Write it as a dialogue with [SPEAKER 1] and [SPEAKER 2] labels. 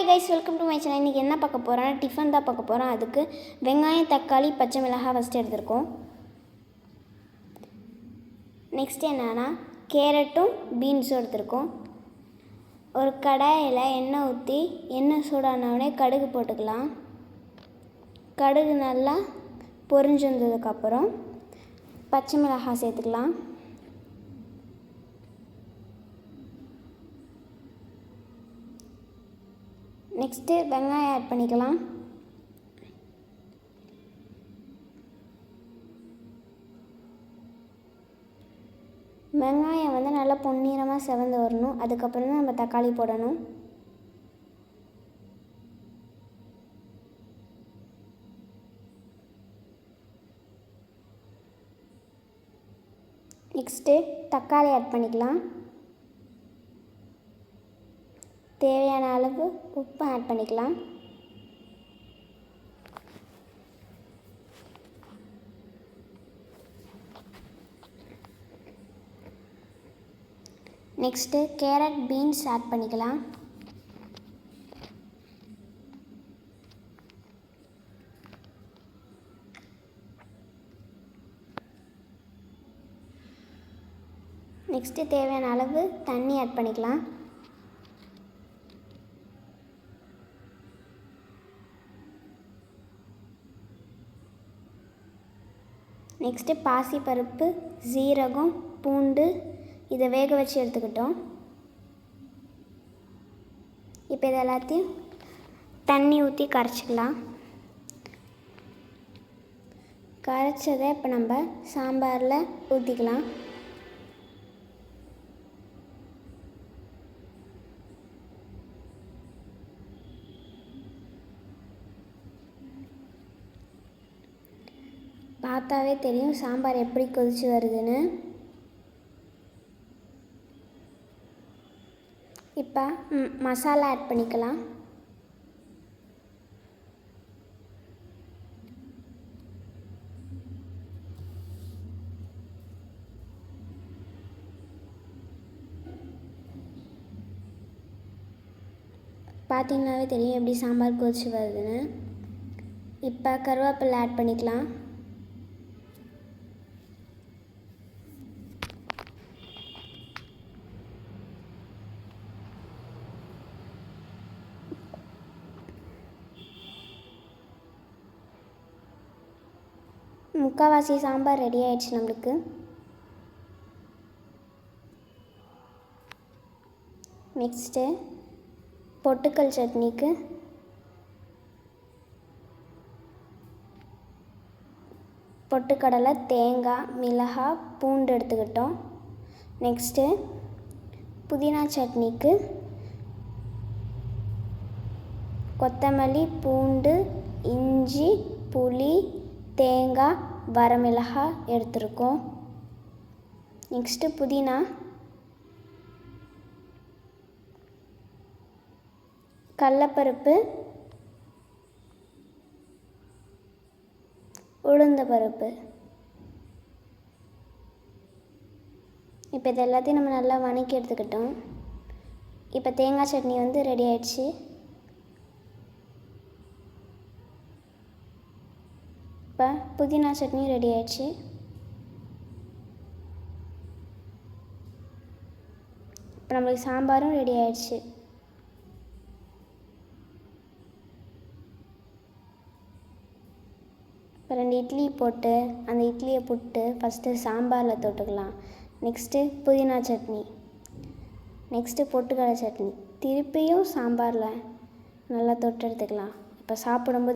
[SPEAKER 1] Hi guys, welcome to my channel. இன்றைக்கி என்ன பார்க்க போகிறோன்னா டிஃபன் தான் பார்க்க போகிறோம். அதுக்கு வெங்காயம், தக்காளி, பச்சை மிளகாய் ஃபஸ்ட்டு எடுத்துருக்கோம். நெக்ஸ்ட் என்னென்னா கேரட்டும் பீன்ஸும் எடுத்துருக்கோம். ஒரு கடாயில் எண்ணெய் ஊற்றி எண்ணெய் சூடானவுடனே கடுகு போட்டுக்கலாம். கடுகு நல்லா பொரிஞ்சு வந்ததுக்கப்புறம் பச்சை மிளகாய் சேர்த்துக்கலாம். நெக்ஸ்ட்டு வெங்காயம் ஆட் பண்ணிக்கலாம். வெங்காயம் வந்து நல்லா பொன்னிறமாக செவந்து வரணும். அதுக்கப்புறம் தான் நம்ம தக்காளி போடணும். நெக்ஸ்ட்டு தக்காளி ஆட் பண்ணிக்கலாம். தேவையான அளவு உப்பு ஆட் பண்ணிக்கலாம். நெக்ஸ்ட்டு கேரட், பீன்ஸ் ஆட் பண்ணிக்கலாம். நெக்ஸ்ட்டு தேவையான அளவு தண்ணி ஆட் பண்ணிக்கலாம். நெக்ஸ்ட்டு பாசிப்பருப்பு, சீரகம், பூண்டு இதை வேக வச்சு எடுத்துக்கிட்டோம். இப்போ இது எல்லாத்தையும் தண்ணி ஊற்றி கரைச்சிக்கலாம். கரைச்சதை இப்போ நம்ம சாம்பாரில் ஊற்றிக்கலாம். பார்த்தாவே தெரியும் சாம்பார் எப்படி கொதிச்சு வருதுன்னு. இப்போ மசாலா ஆட் பண்ணிக்கலாம். பார்த்தீங்கன்னாவே தெரியும் எப்படி சாம்பார் கொதிச்சு வருதுன்னு. இப்போ கருவேப்பிலை ஆட் பண்ணிக்கலாம். முக்கால்வாசி சாம்பார் ரெடி ஆயிடுச்சு நம்மளுக்கு. நெக்ஸ்ட்டு பொட்டுக்கல் சட்னிக்கு பொட்டுக்கடலை, தேங்காய், மிளகாய், பூண்டு எடுத்துக்கிட்டோம். நெக்ஸ்ட்டு புதினா சட்னிக்கு கொத்தமல்லி, பூண்டு, இஞ்சி, புளி, தேங்காய், வரமிளகாய் எடுத்துருக்கோம். நெக்ஸ்ட்டு புதினா, கடலைப்பருப்பு, உளுந்தம்பருப்பு. இப்போ இது எல்லாத்தையும் நம்ம நல்லா வதக்கி எடுத்துக்கிட்டோம். இப்போ தேங்காய் சட்னி வந்து ரெடி ஆயிடுச்சு. இப்போ புதினா சட்னி ரெடி ஆயிடுச்சு. இப்போ நம்மளுக்கு சாம்பாரும் ரெடி ஆயிடுச்சு. இப்போ 2 இட்லி போட்டு அந்த இட்லியை போட்டு ஃபஸ்ட்டு சாம்பாரில் தொட்டுக்கலாம். நெக்ஸ்ட்டு புதினா சட்னி, நெக்ஸ்ட்டு பொட்டுக்கடலை சட்னி, திருப்பியும் சாம்பாரில் நல்லா தொட்டு எடுத்துக்கலாம். இப்போ சாப்பிடும்போது